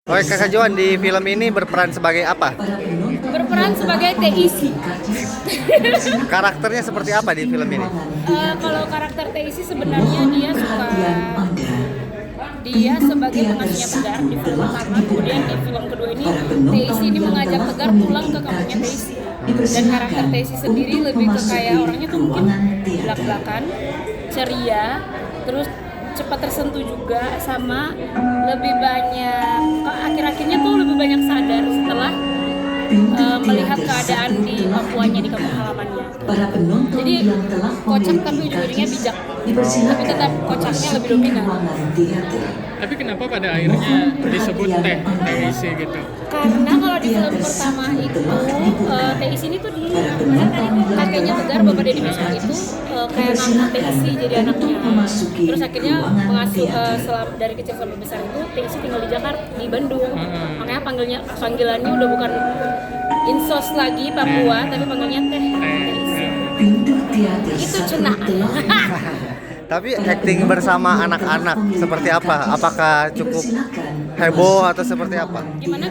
Oke, Kakak Joan di film ini berperan sebagai apa? Berperan sebagai TIC. Karakternya seperti apa di film ini? Kalau karakter TIC sebenarnya dia sebagai pengasuhnya Tegar di film pertama, kemudian di film kedua ini TIC ini mengajak Tegar pulang ke kampungnya TIC. Dan karakter TIC sendiri lebih ke kayak orangnya tuh mungkin belak-belakan, ceria, terus cepat tersentuh juga, sama lebih banyak akhir-akhirnya tuh lebih banyak sadar setelah melihat keadaan di Papuanya, di kampung halamannya. Jadi kocak tapi ujung-ujungnya bijak, tapi tetap kocaknya lebih dominan. Tapi kenapa pada akhirnya disebut TIC gitu? Karena kalau di film pertama itu TIC ini tuh kakeknya Tegar, Bapak Deddy Miswar itu kayak ngangkat TIC jadi anaknya. Terus akhirnya mengasuh dari kecil sampai besar itu TIC tinggal di Jakarta, di Bandung. Makanya panggilannya udah bukan Insos lagi Papua, tapi panggilnya Teh. Itu cenah. Tapi acting bersama anak-anak seperti apa? Apakah cukup heboh atau seperti apa? Gimana?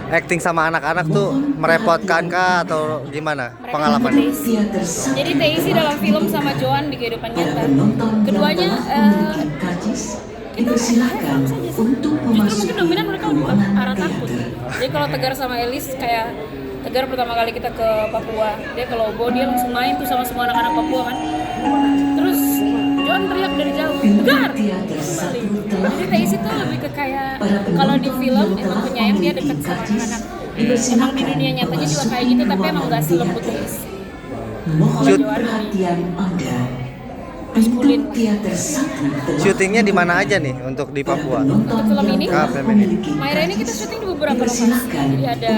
Acting sama anak-anak tuh merepotkan kah atau gimana pengalaman? Jadi TIC dalam film sama Joan di kehidupan nyata. Keduanya dipersilakan untuk justru mungkin dominan mereka lebih arah takut. Jadi kalau Tegar sama Elis, kayak Tegar pertama kali kita ke Papua, dia ke Lobo, dia langsung main tuh sama semua anak-anak Papua kan. Terus Joan teriak dari jauh, Tegar! Jadi TIC itu lebih ke kayak, kalau di film emang penyayang, dia dekat sama anak-anak. Emang di dunia nyatanya juga kayak gitu, tapi emang gak selembut TIC. Kalau Joan maskulin. Syutingnya di mana aja nih untuk di Papua? Untuk film ini, Film ini. Maira ini kita syuting di beberapa lokasi. Jadi ada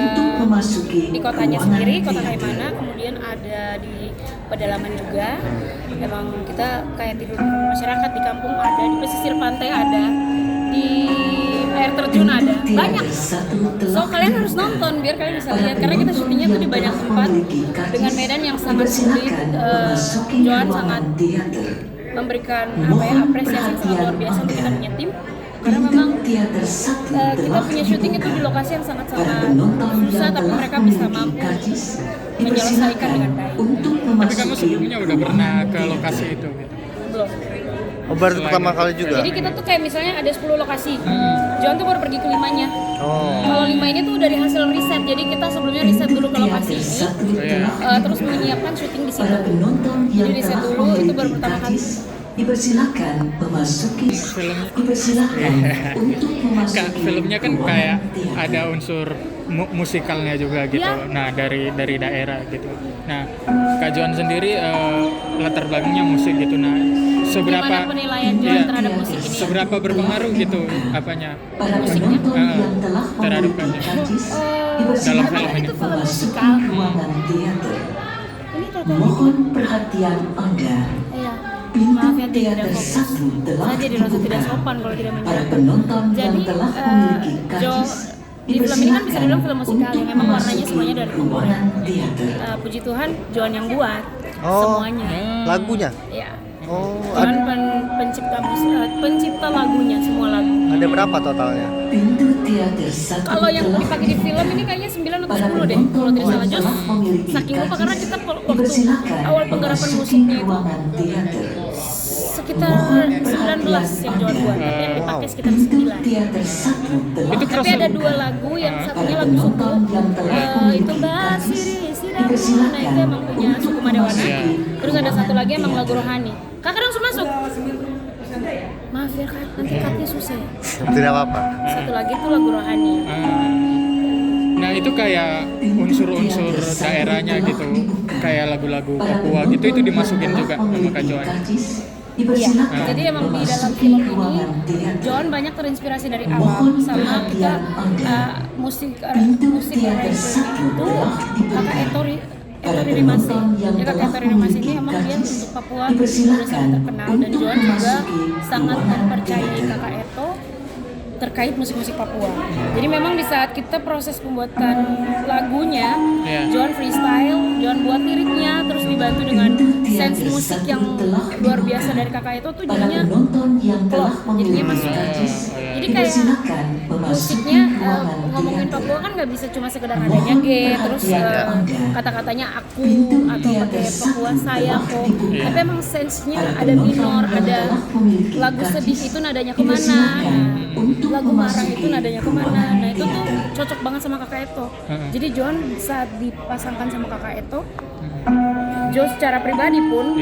di kotanya sendiri, kota Kaimana, kemudian ada di pedalaman juga. Emang kita kayak tidur masyarakat di kampung ada, di pesisir pantai ada, di air terjun ada, banyak. So kalian harus nonton biar kalian bisa lihat, karena kita syutingnya tuh di banyak tempat dengan medan yang sangat sulit. Joan sangat memberikan apresiasi yang sangat luar biasa untuk kita punya tim, karena memang kita punya syuting itu di lokasi yang sangat-sangat susah, tapi mereka bisa mampu menyelesaikan dengan baik. Tapi kamu sebelumnya udah pernah ke lokasi itu gitu? Belum. Oh, baru pertama kali juga? Jadi kita tuh kayak misalnya ada 10 lokasi, Joan tuh baru pergi ke 5-nya. Kalau 5 ini tuh dari hasil riset, jadi kita sebelumnya riset dulu ke lokasi ini, terus menyiapkan syuting di situ. Jadi riset dulu, itu baru pertama kali. Dipersilakan memasuki untuk memasuki filmnya kan kayak ada unsur musikalnya juga gitu. Ya. Nah dari daerah gitu. Nah Kak Joan sendiri latar belakangnya musik gitu. Nah seberapa Gimana penilaian Joan terhadap musik ini? seberapa berpengaruh gitu apanya Musiknya? terhadap kamu dalam film ini? Itu film musikal. Ini Mohon perhatian Anda. Iya. Pintu Maaf ya, tidak teater fokus. satu telah Saya jadi rasa tidak dibuka. sopan kalau tidak Para menjawab. penonton yang Jadi telah memiliki karcis di film ini kan bisa dibilang film musikal yang memang warnanya semuanya dari komponen. ruangan teater. Puji Tuhan Joan yang buat Oh. semuanya. Lagunya? Ya. Oh, Joan pencipta lagunya, semua lagu. ada berapa totalnya? Pintu teater satu Kalau yang telah dipakai di film ini kayaknya 9 atau Para 10 deh, kalau tidak salah. Jos saking lupa, karena kita waktu dipersilakan awal penggarapan memasuki musiknya itu ruangan teater. sekitar 19 yang Joan buat, tapi yang dipakai sekitar Pintu 9. teater satu telah Itu Tapi ada 2 lagu, yang satunya lagu suku, itu Basiri Sidamuna, nah itu emang punya suku Madewana. Terus ada satu lagi emang lagu rohani. Kakak langsung masuk. Maaf ya kak, nanti cutnya susah ya. Tidak apa-apa. Satu lagi tuh lagu rohani. Nah itu kayak unsur-unsur daerahnya gitu, kayak lagu-lagu Papua gitu, itu dimasukin juga sama Kak Joan. Iya, jadi emang di dalam film ini Joan banyak terinspirasi dari alam, sama kita musik arranger itu kakak Etori Rimasi. Ya kakak Etori Rimasi ini emang dia untuk Papua sudah sangat terkenal, dan Joan juga sangat mempercayai kakak Eto terkait musik-musik Papua. Jadi memang di saat kita proses pembuatan lagunya, Joan freestyle, Joan buat liriknya, terus dibantu dengan sense musik yang luar biasa dari kakak itu tuh jadinya plot, jadinya masuk. Jadi kayak musiknya ngomongin Papua kan nggak bisa cuma sekedar nadanya G, terus kata-katanya aku atau pakai Papua saya kok, tapi emang sense-nya ada minor, ada lagu sedih itu nadanya kemana, lagu marah itu nadanya kemana, nah itu tuh cocok banget sama Kakak Eto. Jadi John saat dipasangkan sama Kakak Eto, Jo secara pribadi pun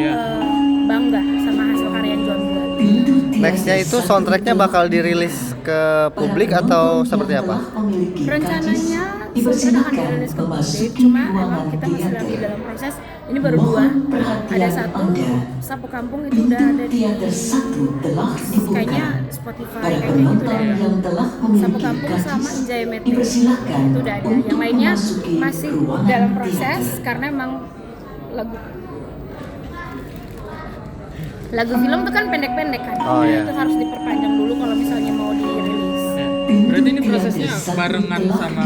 bangga sama hasil karya John buat. Nextnya itu soundtracknya bakal dirilis ke publik atau seperti apa? Rencananya soundtrack akan dirilis ke publik, cuma emang kita masih lagi dalam proses. Ini baru 2, ada 1 Sapu Kampung itu udah ada di kayaknya Spotify kayak gitu udah ada. Sapu Kampung sama Injaya Mete itu udah ada. Yang lainnya masih dalam proses karena emang lagu film tuh kan pendek-pendek kan, itu harus diperpanjang dulu kalau misalnya mau dirilis. Berarti ini prosesnya barengan sama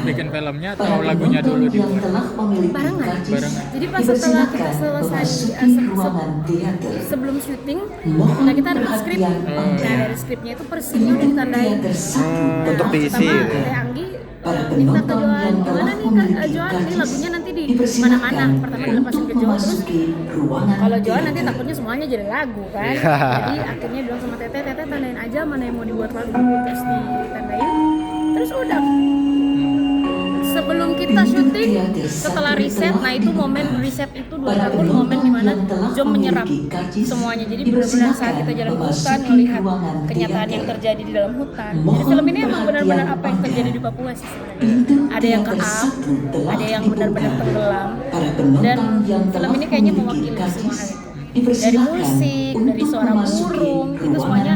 bikin filmnya atau lagunya dulu dibuat? Barengan. Jadi pas setelah kita selesai sebelum syuting, nah kita ada skrip. Nah dari skripnya itu persisnya udah ditandain. Untuk diisi. Pertama Teh Anggi minta ke Joan, gimana nih Kak Joan, ini lagunya nanti di mana-mana. Pertama dilepasin ke Joan, terus kalau Joan nanti takutnya semuanya jadi lagu kan. Jadi akhirnya bilang sama Teteh, tandain aja mana yang mau dibuat lagu, terus ditandain. Terus udah sebelum kita syuting, setelah riset, nah itu momen riset itu 2 tahun, momen dimana Jom menyerap semuanya. Jadi benar-benar saat kita jalan ke hutan, melihat kenyataan yang terjadi di dalam hutan. Jadi film ini emang benar-benar apa yang terjadi di Papua sih sebenarnya. Ada yang keap, ada yang benar-benar tenggelam, dan film ini kayaknya mewakili semua hal itu. Dari musik, dari suara burung, itu semuanya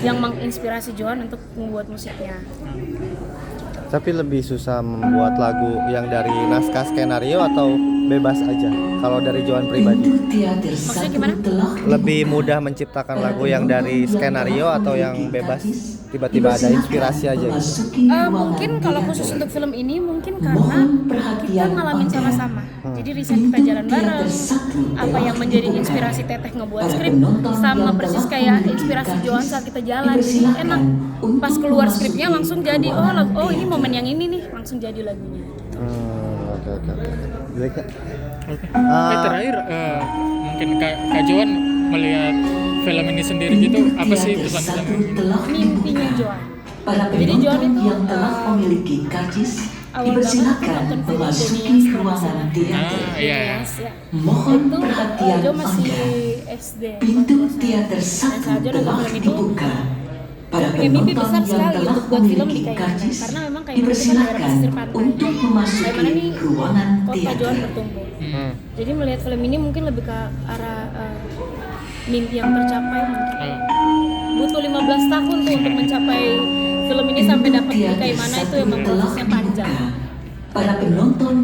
yang menginspirasi Joan untuk membuat musiknya. Tapi lebih susah membuat lagu yang dari naskah skenario atau bebas aja? Kalau dari Joan pribadi, Maksudnya gimana? lebih mudah menciptakan lagu yang dari skenario atau yang bebas? Tiba-tiba ada inspirasi aja gitu? Mungkin kalau khusus untuk film ini mungkin karena kita ngalamin sama-sama. Jadi riset kita jalan bareng. Apa yang menjadi inspirasi Teteh ngebuat skrip sama persis kayak inspirasi Joan saat kita jalan. Jadi enak. Pas keluar skripnya langsung jadi oh ini momen yang ini nih, langsung jadi lagunya. Oke. Terakhir mungkin Kak Joan melihat film ini sendiri gitu, apa sih pesan-pesan? Mimpinya Joan. Jadi Joan itu awal banget nonton film Denias kalau nggak salah. Iya. Itu Joan masih SD. Dan saat Joan nonton film itu punya mimpi besar sekali untuk buat film di Kaimana, karena memang Kaimana itu kan daerah pesisir pantai. Kaimana nih kota Joan bertumbuh. Jadi melihat film ini mungkin lebih ke arah mimpi yang tercapai mungkin. Butuh 15 tahun tuh untuk mencapai film ini sampai dapat di Kaimana, itu emang prosesnya panjang. Para penonton